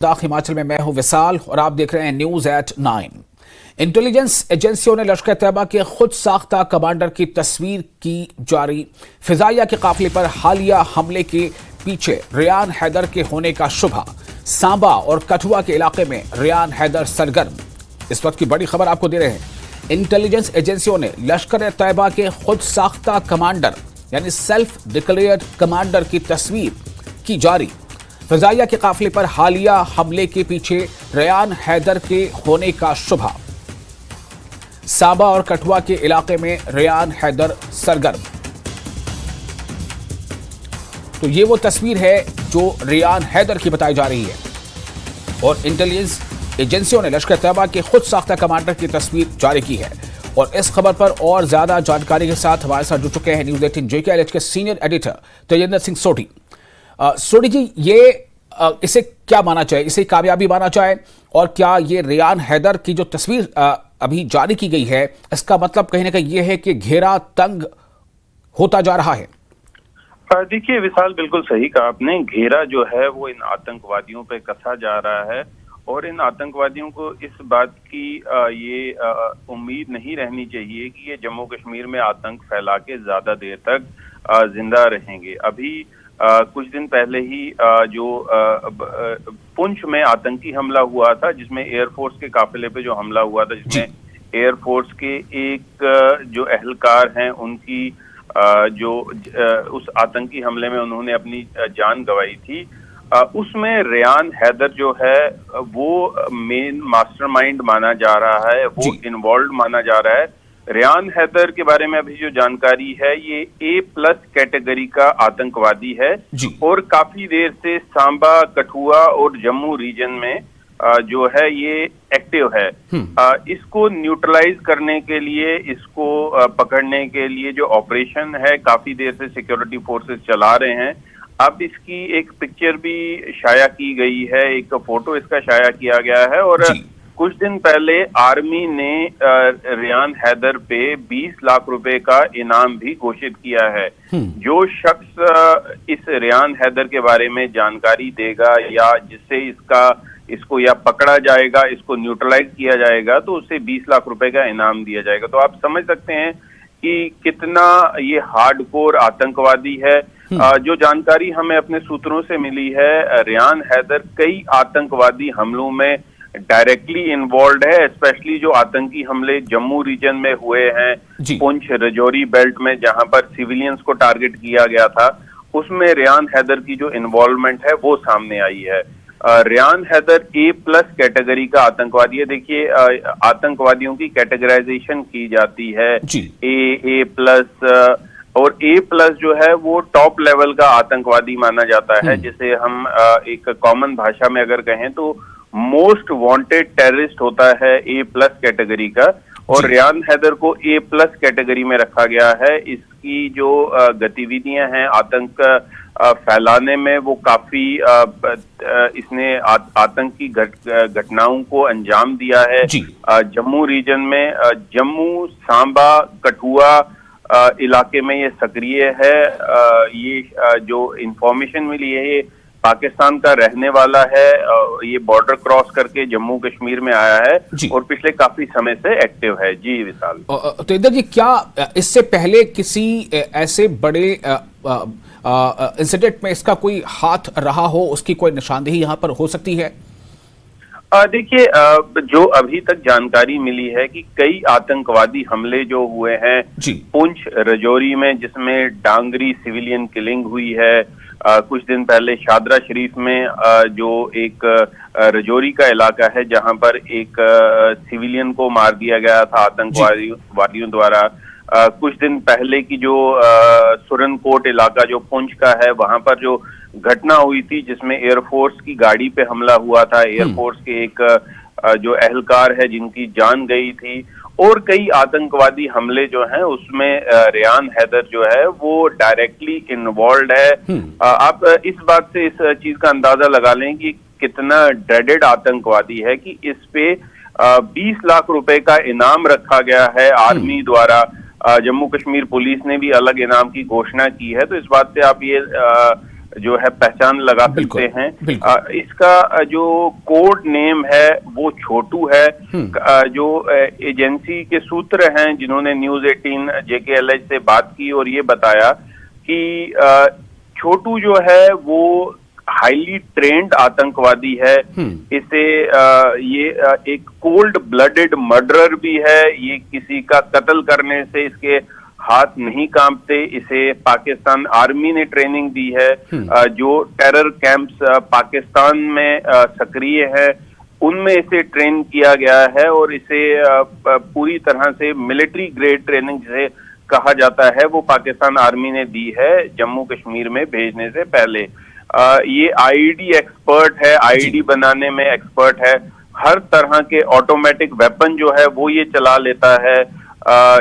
हिमाचल में मैं हूं विशाल और आप देख रहे हैं न्यूज एट 9। इंटेलिजेंस एजेंसियों ने लश्कर तैयबा के खुद साख्ता कमांडर की तस्वीर की जारी। फिजाइया के काफिले पर हालिया हमले के पीछे रेयान हैदर के होने का शुबा। सांबा और कठुआ के इलाके में रेयान हैदर सरगर्म। इस वक्त की बड़ी खबर आपको दे रहे हैं। इंटेलिजेंस एजेंसियों ने लश्कर तैयबा के खुद साख्ता कमांडर यानी सेल्फ डिक्लेयर्ड कमांडर की तस्वीर की जारी। फिजाइया के काफिले पर हालिया हमले के पीछे रेयान हैदर के होने का शुबा। सांबा और कठुआ के इलाके में रेयान हैदर सरगर्म। तो ये वो तस्वीर है जो रेयान हैदर की बताई जा रही है और इंटेलिजेंस एजेंसियों ने लश्कर तैयबा के खुद साख्ता कमांडर की तस्वीर जारी की है। और इस खबर पर और ज्यादा जानकारी के साथ हमारे साथ जुड़ चुके हैं न्यूज 18 JKLH के सीनियर एडिटर तेजेंद्र सिंह सोढ़ी। सोढ़ी जी, ये इसे क्या माना चाहे, इसे कामयाबी माना चाहे, और क्या ये रेयान हैदर की जो तस्वीर अभी जारी की गई है इसका मतलब कहीं ना कहीं ये है कि घेरा तंग होता जा रहा है? देखिए विशाल, बिल्कुल सही कहा आपने। घेरा जो है वो इन आतंकवादियों पे कसा जा रहा है और इन आतंकवादियों को इस बात की ये उम्मीद नहीं रहनी चाहिए कि ये जम्मू कश्मीर में आतंक फैला के ज्यादा देर तक जिंदा रहेंगे। अभी कुछ दिन पहले ही जो पुंछ में आतंकी हमला हुआ था, जिसमें एयरफोर्स के काफिले पे जो हमला हुआ था, जिसमें एयरफोर्स के एक जो अहलकार हैं उनकी जो उस आतंकी हमले में उन्होंने अपनी जान गंवाई थी, उसमें रेयान हैदर जो है वो मेन मास्टरमाइंड माना जा रहा है, वो इन्वॉल्व माना जा रहा है। रेयान हैदर के बारे में अभी जो जानकारी है, ये A+ कैटेगरी का आतंकवादी है और काफी देर से सांबा, कठुआ और जम्मू रीजन में जो है ये एक्टिव है। इसको न्यूट्रलाइज करने के लिए, इसको पकड़ने के लिए जो ऑपरेशन है काफी देर से सिक्योरिटी फोर्सेस चला रहे हैं। अब इसकी एक पिक्चर भी शाया की गई है, एक फोटो इसका शाया किया गया है और कुछ दिन पहले आर्मी ने रेयान हैदर पे 20 लाख रुपए का इनाम भी घोषित किया है। जो शख्स इस रेयान हैदर के बारे में जानकारी देगा या जिससे इसको या पकड़ा जाएगा, इसको न्यूट्रलाइज किया जाएगा, तो उसे 20 लाख रुपए का इनाम दिया जाएगा। तो आप समझ सकते हैं कि कितना ये हार्डकोर आतंकवादी है। जो जानकारी हमें अपने सूत्रों से मिली है, रेयान हैदर कई आतंकवादी हमलों में डायरेक्टली इन्वॉल्व है, स्पेशली जो आतंकी हमले जम्मू रीजन में हुए हैं, पुंछ राजौरी बेल्ट में जहां पर सिविलियंस को टारगेट किया गया था, उसमें रेयान हैदर की जो इन्वॉल्वमेंट है वो सामने आई है। रेयान हैदर A+ कैटेगरी का आतंकवादी है। देखिए, आतंकवादियों की कैटेगराइजेशन की जाती है, A+ और A+ जो है वो टॉप लेवल का आतंकवादी माना जाता है, जिसे हम एक कॉमन भाषा में अगर कहें तो मोस्ट वांटेड टेररिस्ट होता है A+ कैटेगरी का। और रेयान हैदर को A+ कैटेगरी में रखा गया है। इसकी जो गतिविधियां हैं आतंक फैलाने में, वो काफी इसने आतंकी घटनाओं को अंजाम दिया है। जम्मू रीजन में, जम्मू, सांबा, कठुआ इलाके में ये सक्रिय है। ये जो इंफॉर्मेशन मिली है, ये पाकिस्तान का रहने वाला है। ये बॉर्डर क्रॉस करके जम्मू कश्मीर में आया है और पिछले काफी समय से एक्टिव है। जी विशाल। तो इधर जी, क्या इससे पहले किसी ऐसे बड़े इंसिडेंट में इसका कोई हाथ रहा हो, उसकी कोई निशानदेही यहाँ पर हो सकती है? देखिए, जो अभी तक जानकारी मिली है कि कई आतंकवादी हमले जो हुए हैं पुंछ राजौरी में, जिसमें डांगरी सिविलियन किलिंग हुई है। कुछ दिन पहले शादरा शरीफ में जो एक राजौरी का इलाका है जहां पर एक सिविलियन को मार दिया गया था आतंकवादियों द्वारा। कुछ दिन पहले की जो सुरनकोट इलाका जो पुंछ का है, वहां पर जो घटना हुई थी जिसमें एयरफोर्स की गाड़ी पे हमला हुआ था, एयरफोर्स के एक जो अहलकार है जिनकी जान गई थी, और कई आतंकवादी हमले जो हैं उसमें रेयान हैदर जो है वो डायरेक्टली इन्वॉल्व है। आप इस बात से इस चीज का अंदाजा लगा लें कि कितना ड्रेडेड आतंकवादी है कि इस पे 20 लाख रुपए का इनाम रखा गया है आर्मी द्वारा। जम्मू कश्मीर पुलिस ने भी अलग इनाम की घोषणा की है। तो इस बात से आप ये जो है पहचान लगा सकते हैं। इसका जो कोड नेम है वो छोटू है। जो एजेंसी के सूत्र हैं जिन्होंने न्यूज़ 18 JKLH से बात की और ये बताया कि छोटू जो है वो हाईली ट्रेंड आतंकवादी है। इसे ये एक कोल्ड ब्लडेड मर्डरर भी है। ये किसी का कत्ल करने से इसके हाथ नहीं कांपते। इसे पाकिस्तान आर्मी ने ट्रेनिंग दी है। जो टेरर कैंप्स पाकिस्तान में सक्रिय है उनमें इसे ट्रेन किया गया है और इसे पूरी तरह से मिलिट्री ग्रेड ट्रेनिंग जिसे कहा जाता है वो पाकिस्तान आर्मी ने दी है जम्मू कश्मीर में भेजने से पहले। ये आईडी एक्सपर्ट है, आईडी बनाने में एक्सपर्ट है। हर तरह के ऑटोमेटिक वेपन जो है वो ये चला लेता है।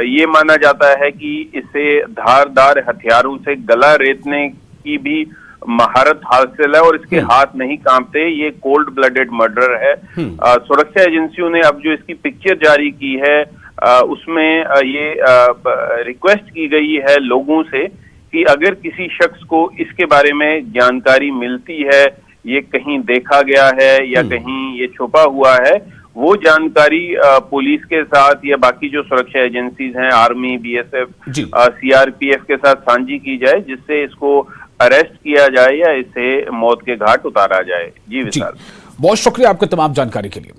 ये माना जाता है कि इसे धारदार हथियारों से गला रेतने की भी महारत हासिल है और इसके हाथ नहीं कांपते। ये कोल्ड ब्लडेड मर्डरर है। सुरक्षा एजेंसियों ने अब जो इसकी पिक्चर जारी की है उसमें ये रिक्वेस्ट की गई है लोगों से कि अगर किसी शख्स को इसके बारे में जानकारी मिलती है, ये कहीं देखा गया है या कहीं ये छुपा हुआ है, वो जानकारी पुलिस के साथ या बाकी जो सुरक्षा एजेंसीज हैं आर्मी, BSF, CRPF के साथ साझी की जाए जिससे इसको अरेस्ट किया जाए या इसे मौत के घाट उतारा जाए। जी विशाल, बहुत शुक्रिया आपकी तमाम जानकारी के लिए।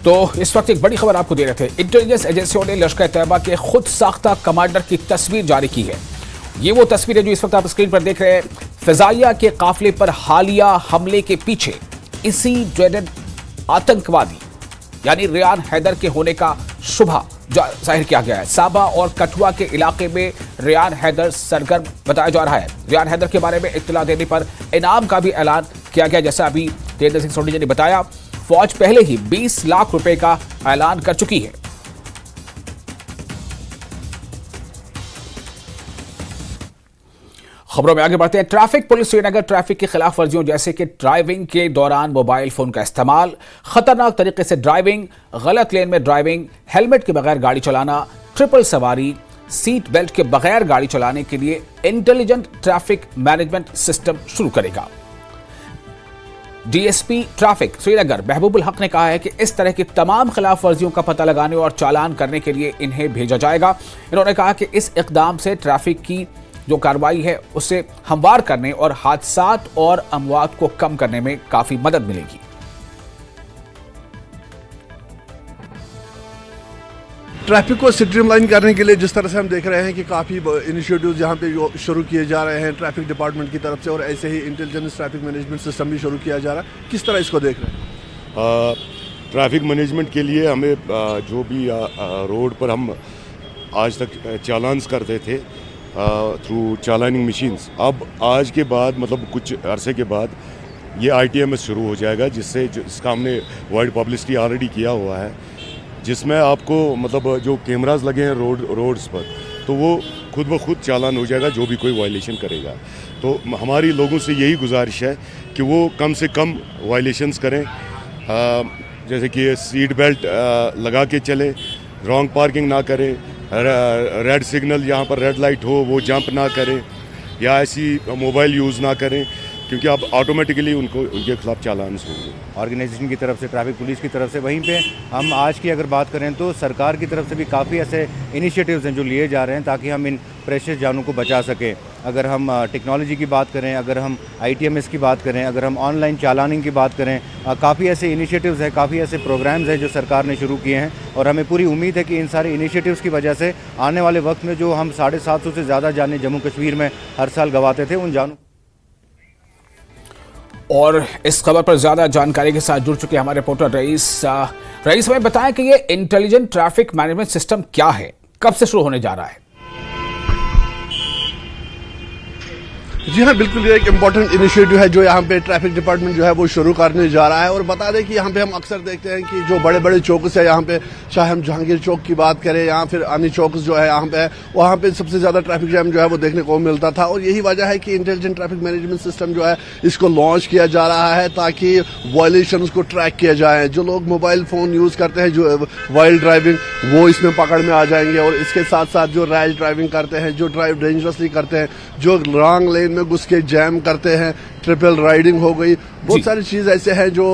तो इस वक्त एक बड़ी खबर आपको दे रहे थे। इंटेलिजेंस एजेंसियों ने लश्कर तैयबा के खुद साख्ता कमांडर की तस्वीर जारी की है। ये वो तस्वीर है जो इस वक्त आप स्क्रीन पर देख रहे हैं। फिजाइया के काफिले पर हालिया हमले के पीछे इसी ड्रेडेड आतंकवादी यानी रेयान हैदर के होने का शुबा जाहिर किया गया है। साबा और कठुआ के इलाके में रेयान हैदर सरगर्म बताया जा रहा है। रेयान हैदर के बारे में इत्तला देने पर इनाम का भी ऐलान किया गया। जैसा अभी तेजर सिंह सोनी जी ने बताया, फौज पहले ही 20 लाख रुपए का ऐलान कर चुकी है। खबरों में आगे बढ़ते हैं। ट्रैफिक पुलिस श्रीनगर ट्रैफिक की खिलाफ वर्जियों जैसे कि ड्राइविंग के दौरान मोबाइल फोन का इस्तेमाल, खतरनाक तरीके से ड्राइविंग, गलत लेन में ड्राइविंग, हेलमेट के बगैर गाड़ी चलाना, ट्रिपल सवारी, सीट बेल्ट के बगैर गाड़ी चलाने के लिए इंटेलिजेंट ट्रैफिक मैनेजमेंट सिस्टम शुरू करेगा। DSP ट्रैफिक श्रीनगर महबूबुल हक ने कहा है कि इस तरह की तमाम खिलाफ वर्जियों का पता लगाने और चालान करने के लिए इन्हें भेजा जाएगा। इन्होंने कहा कि इस इकदाम से ट्रैफिक की जो कार्रवाई है उसे हमवार करने और हादसात और अमवात को कम करने में काफी मदद मिलेगी। ट्रैफिक को स्ट्रीमलाइन करने के लिए जिस तरह से हम देख रहे हैं कि काफ़ी इनिशिएटिव्स यहाँ पे शुरू किए जा रहे हैं ट्रैफिक डिपार्टमेंट की तरफ से और ऐसे ही इंटेलिजेंस ट्रैफिक मैनेजमेंट सिस्टम भी शुरू किया जा रहा है। किस तरह इसको देख रहे हैं? ट्रैफिक मैनेजमेंट के लिए हमें जो भी रोड पर हम आज तक चालान्स करते थे थ्रू चालानिंग मशीन्स, अब आज के बाद मतलब कुछ अरसे के बाद ये ITMS शुरू हो जाएगा जिसका हमने वर्ल्ड पब्लिसिटी ऑलरेडी किया हुआ है, जिसमें आपको मतलब जो कैमरास लगे हैं रोड्स पर तो वो खुद ब खुद चालान हो जाएगा जो भी कोई वायलेशन करेगा। तो हमारी लोगों से यही गुजारिश है कि वो कम से कम वायलेशंस करें, जैसे कि सीट बेल्ट लगा के चलें, रॉन्ग पार्किंग ना करें, रेड सिग्नल यहाँ पर रेड लाइट हो वो जंप ना करें या ऐसी मोबाइल यूज़ ना करें क्योंकि अब ऑटोमेटिकली उनके खिलाफ चालान होंगे। ऑर्गेनाइजेशन की तरफ से, ट्रैफिक पुलिस की तरफ से, वहीं पे हम आज की अगर बात करें तो सरकार की तरफ से भी काफ़ी ऐसे इनिशिएटिव्स हैं जो लिए जा रहे हैं ताकि हम इन प्रेशियस जानों को बचा सकें। अगर हम टेक्नोलॉजी की बात करें, अगर हम ITMS की बात करें, अगर हम ऑनलाइन चालानिंग की बात करें, काफ़ी ऐसे इनिशिएटिव्स हैं, काफ़ी ऐसे प्रोग्राम्स हैं जो सरकार ने शुरू किए हैं और हमें पूरी उम्मीद है कि इन सारे इनिशिएटिव्स की वजह से आने वाले वक्त में जो हम 750 से ज़्यादा जानें जम्मू कश्मीर में हर साल गंवाते थे उन जानों। और इस खबर पर ज्यादा जानकारी के साथ जुड़ चुके हमारे रिपोर्टर रईस हमें बताएं कि ये इंटेलिजेंट ट्रैफिक मैनेजमेंट सिस्टम क्या है, कब से शुरू होने जा रहा है? जी हाँ, बिल्कुल ये एक इम्पॉर्टेंट इनिशिएटिव है जो यहाँ पे ट्रैफिक डिपार्टमेंट जो है वो शुरू करने जा रहा है। और बता दें कि यहाँ पे हम अक्सर देखते हैं कि जो बड़े बड़े चौक है यहाँ पे, चाहे हम जहांगीर चौक की बात करें या फिर आनी चौक जो है यहाँ पे, वहाँ पे सबसे ज़्यादा ट्रैफिक जैम जो है वो देखने को मिलता था। और यही वजह है कि इंटेलिजेंट ट्रैफिक मैनेजमेंट सिस्टम जो है इसको लॉन्च किया जा रहा है ताकि वायलेशन को ट्रैक किया जाए। जो लोग मोबाइल फ़ोन यूज़ करते हैं, जो वाइल्ड ड्राइविंग, वो इसमें पकड़ में आ जाएंगे। और इसके साथ साथ जो रैश ड्राइविंग करते हैं, जो ड्राइव डेंजरसली करते हैं, जो रॉन्ग लेन में घुस के जैम करते हैं, ट्रिपल राइडिंग हो गई, बहुत सारी चीज ऐसे हैं जो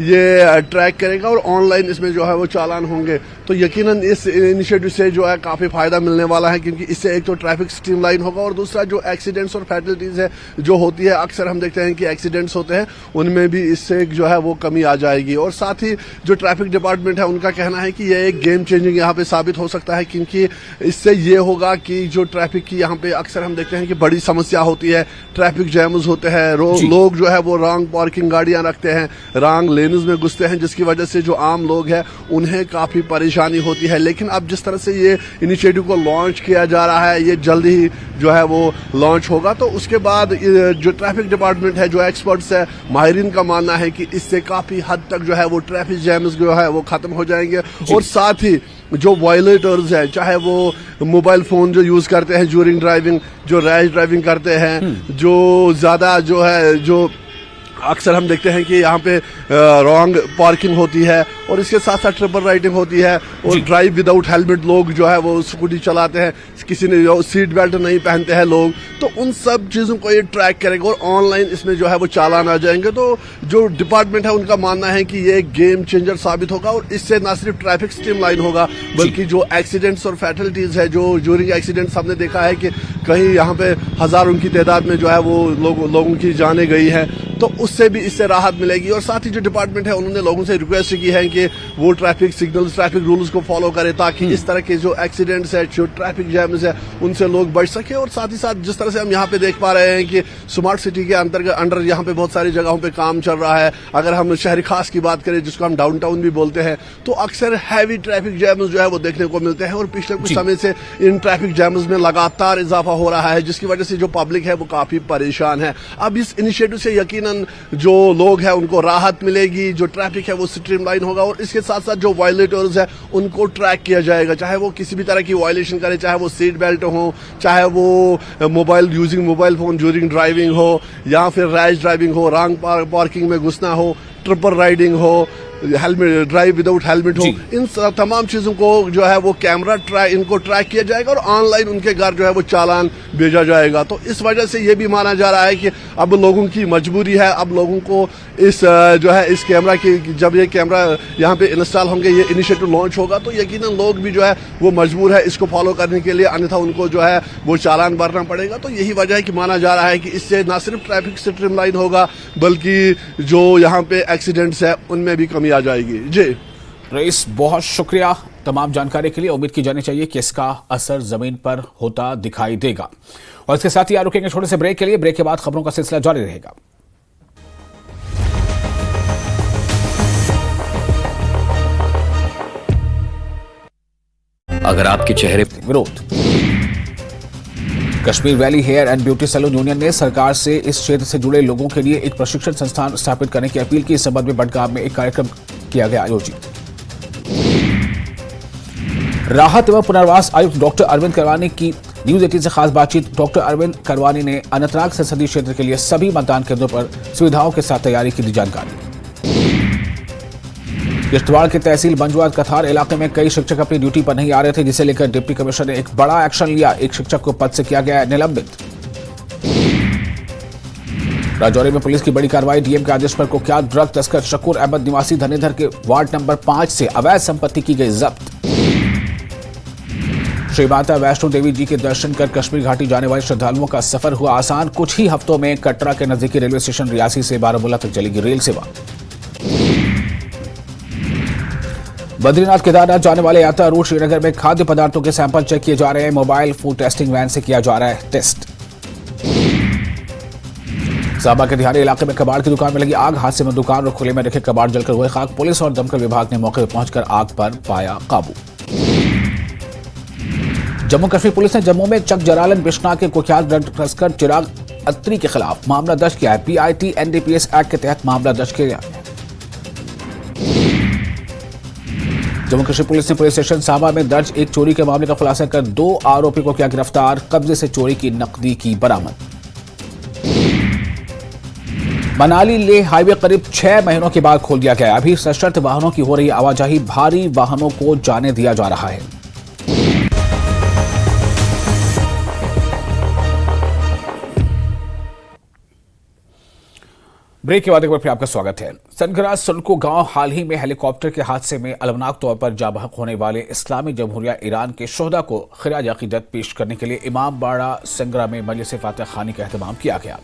ये ट्रैक करेगा और ऑनलाइन इसमें जो है वो चालान होंगे। तो यकीनन इस इनिशिएटिव से जो है काफी फायदा मिलने वाला है, क्योंकि इससे एक तो ट्रैफिक स्ट्रीमलाइन होगा और दूसरा जो एक्सीडेंट्स और फैटलिटीज है जो होती है, अक्सर हम देखते हैं कि एक्सीडेंट्स होते हैं, उनमें भी इससे जो है वो कमी आ जाएगी। और साथ ही जो ट्रैफिक डिपार्टमेंट है उनका कहना है कि यह एक गेम चेंजिंग यहाँ पे साबित हो सकता है, क्योंकि इससे ये होगा कि जो ट्रैफिक की यहाँ पे अक्सर हम देखते हैं कि बड़ी समस्या होती है, ट्रैफिक जैम्स होते हैं, लोग जो है वो रॉन्ग पार्किंग गाड़ियां रखते हैं, रॉन्ग लेन्स में घुसते हैं, जिसकी वजह से जो आम लोग हैं उन्हें काफी परेशानी होती है। लेकिन अब जिस तरह से ये इनिशिएटिव को लॉन्च किया जा रहा है, ये जल्द ही जो है वो लॉन्च होगा, तो उसके बाद जो ट्रैफिक डिपार्टमेंट है, जो एक्सपर्ट्स है, माहिरीन का मानना है कि इससे काफी हद तक जो है वो ट्रैफिक जैम्स जो है वो खत्म हो जाएंगे। और साथ ही जो वायलेटर्स हैं, चाहे वो मोबाइल फोन जो यूज करते हैं ड्यूरिंग ड्राइविंग, जो रैश ड्राइविंग करते हैं, जो ज्यादा जो है जो अक्सर हम देखते हैं कि यहाँ पे रॉन्ग पार्किंग होती है और इसके साथ साथ ट्रिपल राइडिंग होती है और ड्राइव विदाउट हेलमेट लोग जो है वो स्कूटी चलाते हैं, किसी ने सीट बेल्ट नहीं पहनते हैं लोग, तो उन सब चीज़ों को ये ट्रैक करेगा और ऑनलाइन इसमें जो है वो चालान आ जाएंगे। तो जो डिपार्टमेंट है उनका मानना है कि ये गेम चेंजर साबित होगा और इससे न सिर्फ ट्रैफिक स्ट्रीमलाइन होगा, बल्कि जो एक्सीडेंट्स और फैटलिटीज है, जो ड्यूरिंग एक्सीडेंट्स हमने देखा है कि कहीं यहाँ पे हजारों की तादाद में जो है वो लोगों की जानें गई हैं, तो उससे भी इससे राहत मिलेगी। और साथ ही जो डिपार्टमेंट है उन्होंने लोगों से रिक्वेस्ट की है कि वो ट्रैफिक सिग्नल्स, ट्रैफिक रूल्स को फॉलो करें, ताकि इस तरह के जो एक्सीडेंट्स है, जो ट्रैफिक जैम्स है, उनसे लोग बच सके। और साथ ही साथ जिस तरह से हम यहाँ पे देख पा रहे हैं कि स्मार्ट सिटी के अंडर यहाँ पे बहुत सारी जगहों पे काम चल रहा है। अगर हम शहरी खास की बात करें, जिसको हम डाउनटाउन भी बोलते हैं, तो अक्सर हैवी ट्रैफिक जैम्स जो है वो देखने को मिलते हैं और पिछले कुछ समय से इन ट्रैफिक जैम्स में लगातार इजाफा हो रहा है, जिसकी वजह से जो पब्लिक है वो काफी परेशान है। अब इस इनिशिएटिव से यकीनन जो लोग हैं उनको राहत मिलेगी, जो ट्रैफिक है वो स्ट्रीमलाइन होगा और इसके साथ साथ जो वायलेटर्स है उनको ट्रैक किया जाएगा, चाहे वो किसी भी तरह की वायलेशन करे, चाहे वो सीट बेल्ट हो, चाहे वो मोबाइल फोन ड्यूरिंग ड्राइविंग हो, या फिर रैश ड्राइविंग हो, रॉन्ग पार्किंग में घुसना हो, ट्रिपल राइडिंग हो, हेलमेट ड्राइव विदाउट हेलमेट हो, इन तमाम चीजों को जो है वो इनको ट्रैक किया जाएगा और ऑनलाइन उनके घर जो है वो चालान भेजा जाएगा। तो इस वजह से ये भी माना जा रहा है कि अब लोगों की मजबूरी है, अब लोगों को इस जो है इस कैमरा की, जब ये कैमरा यहाँ पे इंस्टॉल होंगे, ये इनिशिएटिव लॉन्च होगा, तो यकीनन लोग भी जो है वो मजबूर है इसको फॉलो करने के लिए, अन्यथा उनको जो है वो चालान भरना पड़ेगा। तो यही वजह है कि माना जा रहा है कि इससे न सिर्फ ट्रैफिक स्ट्रीमलाइन होगा, बल्कि जो यहाँ पे एक्सीडेंट्स है उनमें भी कमी आ जाएगी। जी रईस, बहुत शुक्रिया तमाम जानकारी के लिए। उम्मीद की जानी चाहिए कि इसका असर जमीन पर होता दिखाई देगा। और इसके साथ ही आप रुकेंगे छोटे से ब्रेक के लिए। ब्रेक के बाद खबरों का सिलसिला जारी रहेगा। अगर आपके चेहरे विरोध, Kashmir valley hair and beauty salon union ने सरकार से इस क्षेत्र से जुड़े लोगों के लिए एक प्रशिक्षण संस्थान स्थापित करने की अपील की। इस संबंध में बडगाम में एक कार्यक्रम किया गया आयोजित। राहत एवं पुनर्वास आयुक्त डॉक्टर अरविंद करवानी की न्यूज 18 से खास बातचीत। डॉक्टर अरविंद करवानी ने अनंतनाग संसदीय क्षेत्र के लिए सभी मतदान केंद्रों पर सुविधाओं के साथ तैयारी की दी जानकारी। किश्तवाड़ के तहसील बंजुआत कथार इलाके में कई शिक्षक अपनी ड्यूटी पर नहीं आ रहे थे, जिसे लेकर डिप्टी कमिश्नर ने एक बड़ा एक्शन लिया। एक शिक्षक को पद से किया गया निलंबित। राजौरी में पुलिस की बड़ी कार्रवाई। डीएम के आदेश पर कुख्यात ड्रग तस्कर शकूर अहमद निवासी धनेधर के वार्ड नंबर 5 से अवैध संपत्ति की गई जब्त। श्री माता वैष्णो देवी जी के दर्शन कर कश्मीर घाटी जाने वाले श्रद्धालुओं का सफर हुआ आसान। कुछ ही हफ्तों में कटरा के नजदीकी रेलवे स्टेशन रियासी से बारामूला तक चलेगी रेल सेवा। बद्रीनाथ केदारनाथ जाने वाले यात्रा रूट श्रीनगर में खाद्य पदार्थों के सैंपल चेक किए जा रहे हैं। मोबाइल फूड टेस्टिंग वैन से किया जा रहा है टेस्ट। साबा के दिहाड़ी इलाके में कबाड़ की दुकान में लगी आग। हादसे में दुकान और खुले में रखे कबाड़ जलकर हुए खाक। पुलिस और दमकल विभाग ने मौके पर पहुंचकर आग पर पाया काबू। जम्मू कश्मीर पुलिस ने जम्मू में चक जरालन बिश्ना के कुख्यात ड्रग तस्कर चिराग अत्री के खिलाफ मामला दर्ज किया है। पीआईटी एनडीपीएस एक्ट के तहत मामला दर्ज किया है। जम्मू कश्मीर पुलिस ने पुलिस स्टेशन साबा में दर्ज एक चोरी के मामले का खुलासा कर 2 आरोपी को किया गिरफ्तार। कब्जे से चोरी की नकदी की बरामद। मनाली लेह हाईवे करीब 6 महीनों के बाद खोल दिया गया। अभी सशर्त वाहनों की हो रही आवाजाही, भारी वाहनों को जाने दिया जा रहा है। ब्रेक के बाद एक बार फिर आपका स्वागत है। सनगरा सुनको गांव हाल ही में हेलीकॉप्टर के हादसे में अलमनाक तौर पर जाँ बहक होने वाले इस्लामी जमहूरिया ईरान के शोहदा को खिराज अकीदत पेश करने के लिए इमाम बाड़ा संगरा में मजलिस फातह खानी का एहतमाम किया गया।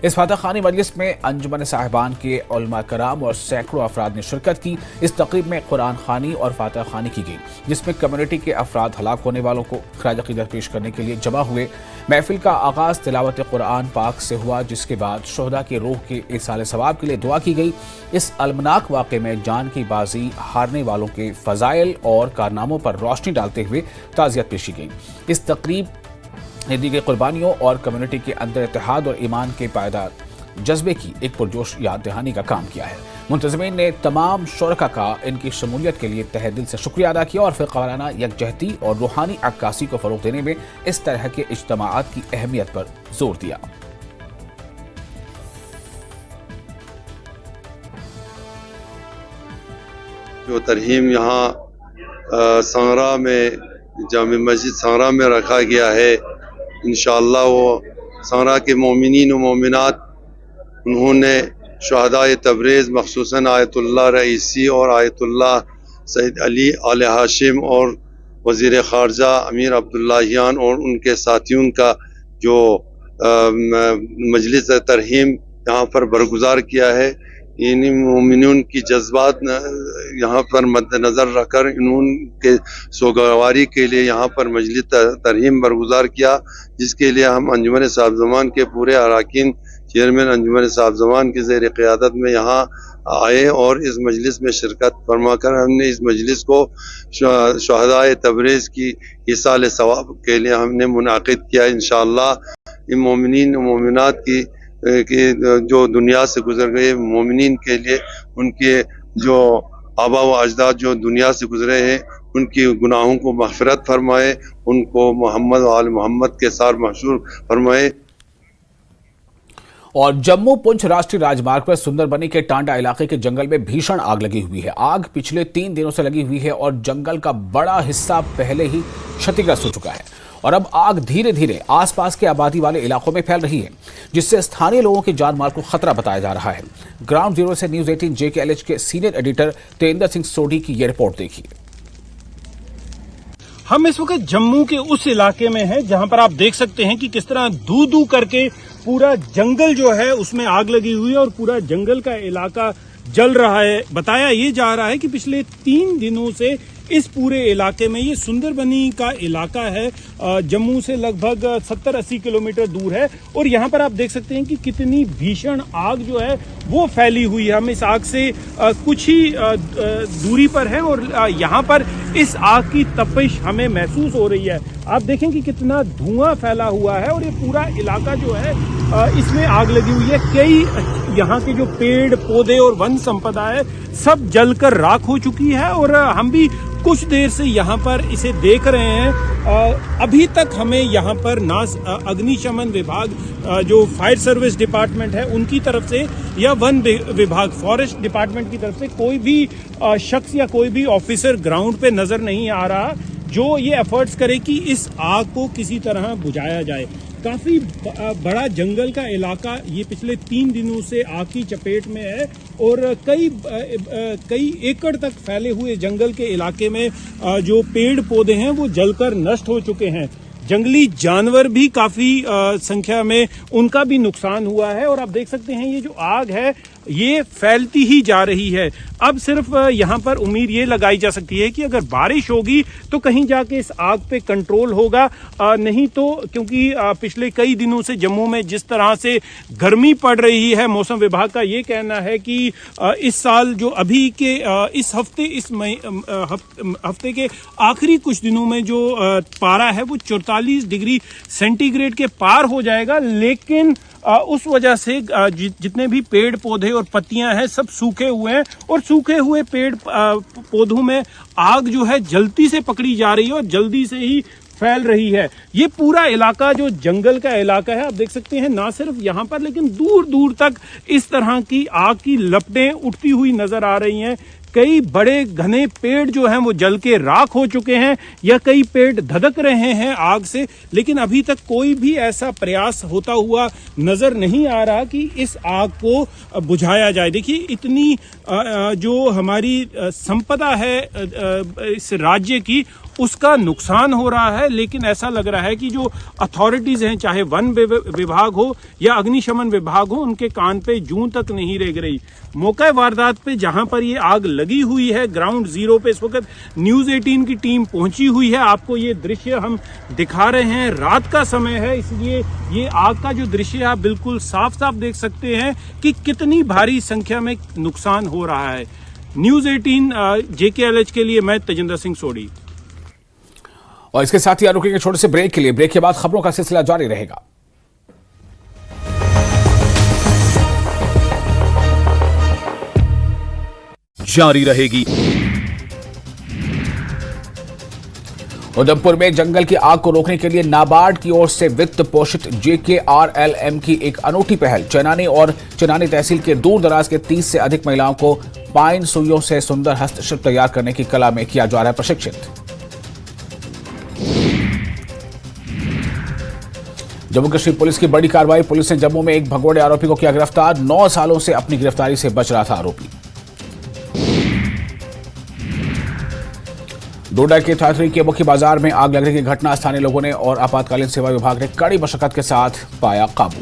इस फातह खानी मजलिस में अंजुमन साहिबान के उलमा कराम और सैकड़ों अफराद ने शिरकत की। इस तकरीब में कुरान खानी और फातह खानी की गई, जिसमें कम्युनिटी के अफराद हलाक होने वालों को खिराज अकीदत पेश करने के लिए जमा हुए। महफिल का आगाज तिलावत कुरान पाक से हुआ, जिसके बाद शोहदा के रूह के इरसाल सवाब के लिए दुआ की गई। इस अलमनाक वाक़े में जान की बाजी हारने वालों के फजाइल और कारनामों पर रोशनी डालते हुए ताज़ियत पेशी गई। इस तकरीब ने दी गई कुर्बानियों और कम्युनिटी के अंदर इत्तेहाद और ईमान के पायदार जज्बे की एक पुरजोश याद दहानी का काम किया है। मुंतज़मीन ने तमाम शुरका का इनकी शमूलियत के लिए तहे दिल से शुक्रिया अदा किया और फ़िक़ाराना यकजहती और रूहानी अक्कासी को फ़रोग़ देने में इस तरह के इज्तिमाआत की अहमियत पर जोर दिया। जो तरहीम यहाँ सांगरा में जामे मस्जिद सांगरा में रखा गया है, इंशाअल्लाह वो सांगरा के मोमिनीन व मोमिनात उन्होंने शहदाए तबरेज़ मखसूसन आयतुल्लाह रईसी और आयतुल्लाह सैयद अली आले हाशिम और वज़ीर ख़ारजा अमीर अब्दुल्लाहियान और उनके साथियों का जो मजलिस तरहीम यहाँ पर बरगुज़ार किया है। इन मोमिनून की जज्बात यहाँ पर मद्देनज़र रखकर इनके सोगवारी के लिए यहाँ पर मजलिस तरहीम बरगुज़ार किया, जिसके लिए हम अंजुमन साहिब-ज़मान के पूरे अरकान चेयरमैन अंजुमन साहिब-ज़मान की ज़ेर क़ियादत में यहाँ आए और इस मजलिस में शिरकत फरमाकर हमने इस मजलिस को शहदाए तबरेज़ की इसाले सवाब के लिए हमने मुनाकिद किया। इंशाअल्लाह इन मोमिनीन मोमिनात की जो दुनिया से गुजर गए मोमिनीन के लिए उनके जो आबा व अजदाद जो दुनिया से गुजरे हैं उनकी गुनाहों को मग़फ़िरत फरमाए, उनको मोहम्मद व आल मोहम्मद के साथ मशहूर फरमाए। और जम्मू पुंछ राष्ट्रीय राजमार्ग पर सुंदरबनी के टांडा इलाके के जंगल में भीषण आग लगी हुई है। आग पिछले 3 दिनों से लगी हुई है और जंगल का बड़ा हिस्सा पहले ही क्षतिग्रस्त हो चुका है और अब आग धीरे धीरे आसपास के आबादी वाले इलाकों में फैल रही है, जिससे स्थानीय लोगों की जान माल को खतरा बताया जा रहा है। ग्राउंड जीरो से न्यूज़ 18 JKLH के सीनियर एडिटर तेंद्र सिंह सोढ़ी की यह रिपोर्ट देखिए। हम इस वक्त जम्मू के उस इलाके में हैं जहां पर आप देख सकते हैं कि किस तरह दू दू करके पूरा जंगल जो है उसमें आग लगी हुई है और पूरा जंगल का इलाका जल रहा है। बताया ये जा रहा है कि पिछले 3 दिनों से इस पूरे इलाके में, ये सुंदरबनी का इलाका है, जम्मू से लगभग 70-80 किलोमीटर दूर है और यहाँ पर आप देख सकते हैं कि कितनी भीषण आग जो है वो फैली हुई है। हम इस आग से कुछ ही दूरी पर हैं और यहाँ पर इस आग की तपिश हमें महसूस हो रही है। आप देखें कि कितना धुआं फैला हुआ है और ये पूरा इलाका जो है इसमें आग लगी हुई है। कई यहाँ के जो पेड़ पौधे और वन संपदा है सब जलकर राख हो चुकी है और हम भी कुछ देर से यहाँ पर इसे देख रहे हैं। अभी तक हमें यहाँ पर ना अग्निशमन विभाग जो फायर सर्विस डिपार्टमेंट है उनकी तरफ से या वन विभाग फॉरेस्ट डिपार्टमेंट की तरफ से कोई भी शख्स या कोई भी ऑफिसर ग्राउंड पे नजर नहीं आ रहा जो ये एफर्ट्स करे कि इस आग को किसी तरह बुझाया जाए। काफी बड़ा जंगल का इलाका ये पिछले 3 दिनों से आग की चपेट में है और कई एकड़ तक फैले हुए जंगल के इलाके में जो पेड़ पौधे हैं वो जलकर नष्ट हो चुके हैं। जंगली जानवर भी काफी संख्या में उनका भी नुकसान हुआ है और आप देख सकते हैं ये जो आग है ये फैलती ही जा रही है। अब सिर्फ यहाँ पर उम्मीद ये लगाई जा सकती है कि अगर बारिश होगी तो कहीं जाके इस आग पे कंट्रोल होगा, नहीं तो क्योंकि पिछले कई दिनों से जम्मू में जिस तरह से गर्मी पड़ रही है, मौसम विभाग का ये कहना है कि इस साल जो अभी के इस हफ्ते के आखिरी कुछ दिनों में जो पारा है वो 44 डिग्री सेंटीग्रेड के पार हो जाएगा। लेकिन उस वजह से जितने भी पेड़ पौधे और पत्तियां हैं सब सूखे हुए हैं और सूखे हुए पेड़ पौधों में आग जो है जल्दी से पकड़ी जा रही है और जल्दी से ही फैल रही है। ये पूरा इलाका जो जंगल का इलाका है आप देख सकते हैं, ना सिर्फ यहाँ पर लेकिन दूर दूर तक इस तरह की आग की लपटें उठती हुई नजर आ रही हैं। कई बड़े घने पेड़ जो हैं वो जल के राख हो चुके हैं या कई पेड़ धधक रहे हैं आग से, लेकिन अभी तक कोई भी ऐसा प्रयास होता हुआ नजर नहीं आ रहा कि इस आग को बुझाया जाए। देखिए इतनी जो हमारी संपदा है इस राज्य की, उसका नुकसान हो रहा है, लेकिन ऐसा लग रहा है कि जो अथॉरिटीज हैं, चाहे वन विभाग हो या अग्निशमन विभाग हो, उनके कान पे जूं तक नहीं रेंग रही। मौका वारदात पे जहां पर ये आग लगी हुई है, ग्राउंड जीरो पे इस वक्त न्यूज 18 की टीम पहुंची हुई है। आपको ये दृश्य हम दिखा रहे हैं, रात का समय है, इसलिए ये आग का जो दृश्य आप बिल्कुल साफ साफ देख सकते हैं कि कितनी भारी संख्या में नुकसान हो रहा है। न्यूज 18 JKLH के लिए मैं तेजिंदर सिंह सोढ़ी। और इसके साथ ही रुकेंगे छोटे से ब्रेक के लिए। ब्रेक के बाद खबरों का सिलसिला जारी रहेगा। जारी रहेगी। उधमपुर में जंगल की आग को रोकने के लिए नाबार्ड की ओर से वित्त पोषित JKRLM की एक अनूठी पहल। चनानी और चनानी तहसील के दूर दराज के 30 से अधिक महिलाओं को पाइन सुइयों से सुंदर हस्तशिल्प तैयार करने की कला में किया जा रहा है प्रशिक्षित। जम्मू कश्मीर पुलिस की बड़ी कार्रवाई। पुलिस ने जम्मू में एक भगोड़े आरोपी को किया गिरफ्तार। 9 सालों से अपनी गिरफ्तारी से बच रहा था आरोपी। डोडा के थाथरी के मुख्य बाजार में आग लगने की घटना, स्थानीय लोगों ने और आपातकालीन सेवा विभाग ने कड़ी मशक्कत के साथ पाया काबू।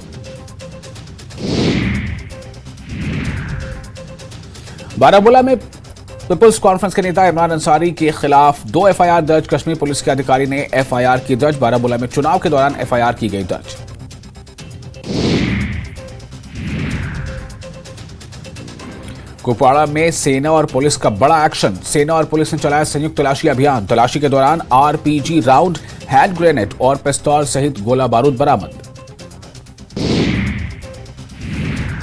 बारामूला में पीपुल्स कॉन्फ्रेंस के नेता इमरान अंसारी के खिलाफ 2 FIR दर्ज। कश्मीर पुलिस के अधिकारी ने FIR की दर्ज। बारामूला में चुनाव के दौरान FIR की गई दर्ज। कुपवाड़ा में सेना और पुलिस का बड़ा एक्शन। सेना और पुलिस ने चलाया संयुक्त तलाशी अभियान। तलाशी के दौरान RPG राउंड, हैंड ग्रेनेड और पिस्तौल सहित गोला बारूद बरामद।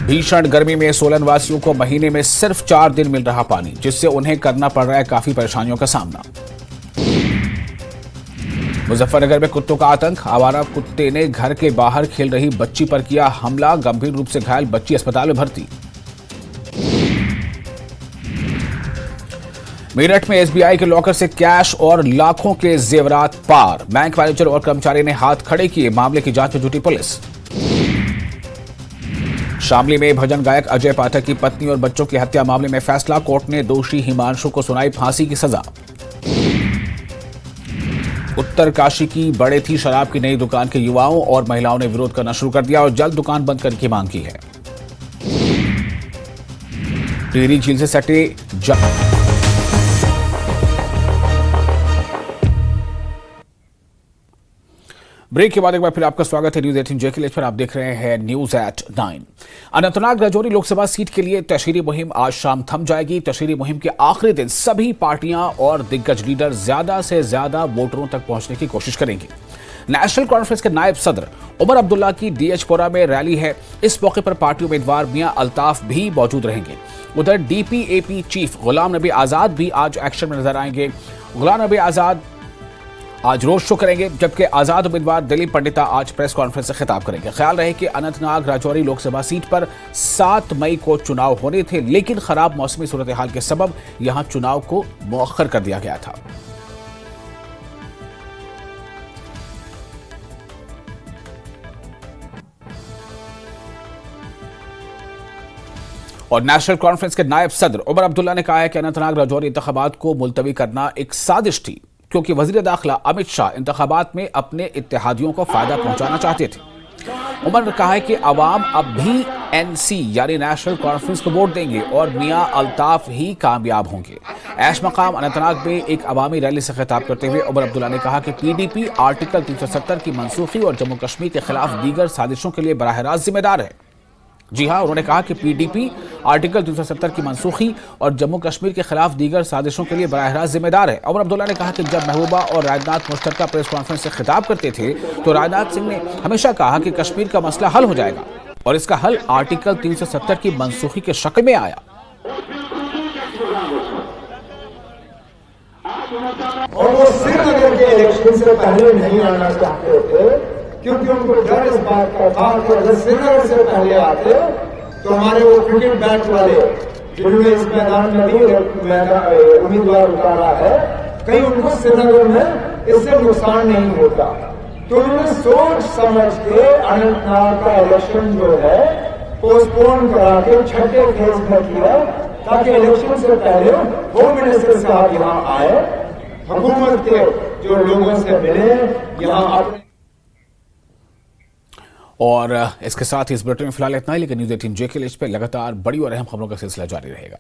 भीषण गर्मी में सोलन वासियों को महीने में सिर्फ 4 दिन मिल रहा पानी, जिससे उन्हें करना पड़ रहा है काफी परेशानियों का सामना। मुजफ्फरनगर में कुत्तों का आतंक। आवारा कुत्ते ने घर के बाहर खेल रही बच्ची पर किया हमला। गंभीर रूप से घायल बच्ची अस्पताल में भर्ती। मेरठ में SBI के लॉकर से कैश और लाखों के जेवरात पार। बैंक मैनेजर और कर्मचारी ने हाथ खड़े किए। मामले की जांच में जुटी पुलिस। शामली में भजन गायक अजय पाठक की पत्नी और बच्चों की हत्या मामले में फैसला। कोर्ट ने दोषी हिमांशु को सुनाई फांसी की सजा। उत्तरकाशी की बड़े थी शराब की नई दुकान के युवाओं और महिलाओं ने विरोध करना शुरू कर दिया और जल्द दुकान बंद करने की मांग की है। टिहरी झील से सटे ब्रेक के बाद एक बार फिर आपका स्वागत है न्यूज 18 JKLH पर। आप देख रहे हैं news at 9। Anantnag Rajouri Lok Sabha seat के लिए तशहीरी मुहिम आज शाम थम जाएगी। तशहीरी मुहिम के आखिरी दिन सभी पार्टियां और दिग्गज लीडर ज्यादा से ज्यादा वोटरों तक पहुंचने की कोशिश करेंगे। नेशनल कॉन्फ्रेंस के नायब सदर उमर अब्दुल्ला की DH-पोरा में रैली है। इस मौके पर पार्टी उम्मीदवार मियां अल्ताफ भी मौजूद रहेंगे। उधर DPAP चीफ गुलाम नबी आजाद भी आज एक्शन में नजर आएंगे। गुलाम नबी आजाद आज रोड शो करेंगे, जबकि आजाद उम्मीदवार दिलीप पंडिता आज प्रेस कॉन्फ्रेंस से खिताब करेंगे। ख्याल रहे कि अनंतनाग राजौरी लोकसभा सीट पर 7 मई को चुनाव होने थे, लेकिन खराब मौसमी सूरत हाल के सबब यहां चुनाव को मुअख्खर कर दिया गया था। और नेशनल कॉन्फ्रेंस के नायब सदर उमर अब्दुल्ला ने कहा है कि अनंतनाग राजौरी इंतखाबात को मुलतवी करना एक साजिश थी, क्योंकि वजीर दाखिला अमित शाह इंतखाबात में अपने इत्तेहादियों को फायदा पहुंचाना चाहते थे। उमर ने कहा है कि अवाम अब भी NC यानी नेशनल कॉन्फ्रेंस को वोट देंगे और मियां अल्ताफ ही कामयाब होंगे। ऐश मकाम अनंतनाग में एक अवामी रैली से खिताब करते हुए उमर अब्दुल्ला ने कहा कि PDP आर्टिकल 370 की मनसूखी और जम्मू कश्मीर के खिलाफ दीगर साजिशों के लिए बराह रास्त जिम्मेदार है। जी हां, उन्होंने कहा कि PDP आर्टिकल 370 की मनसूखी और जम्मू कश्मीर के खिलाफ दीगर साजिशों के लिए बराह रास्त जिम्मेदार है। उमर अब्दुल्ला ने कहा कि जब महबूबा और राजनाथ मुश्तरका प्रेस कॉन्फ्रेंस से खिताब करते थे तो राजनाथ सिंह ने हमेशा कहा कि कश्मीर का मसला हल हो जाएगा, और इसका हल आर्टिकल 370 की मनसूखी के शक्ल में आया। और वो श्रीनगर के इलेक्शन से पहले नहीं आना चाहते थे, क्योंकि उनको डर इस बात का था कि अगर श्रीनगर से पहले आते तो हमारे वो क्रिकेट बैट वाले जिन्होंने इस मैदान में भी उम्मीदवार उतारा है, कहीं उनको श्रीनगर में इससे नुकसान नहीं होता। तो उन्होंने सोच समझ के अनंतनाग का इलेक्शन जो है पोस्टपोन करा के छठे फेज में किया, ताकि इलेक्शन से पहले होम मिनिस्टर साहब यहाँ आए, हुकूमत के जो लोगों से मिले यहाँ अपने। और इसके साथ ही इस बुलेटिन में फिलहाल इतना ही, लेकिन न्यूज़ 18 JK पे लगातार बड़ी और अहम खबरों का सिलसिला जारी रहेगा।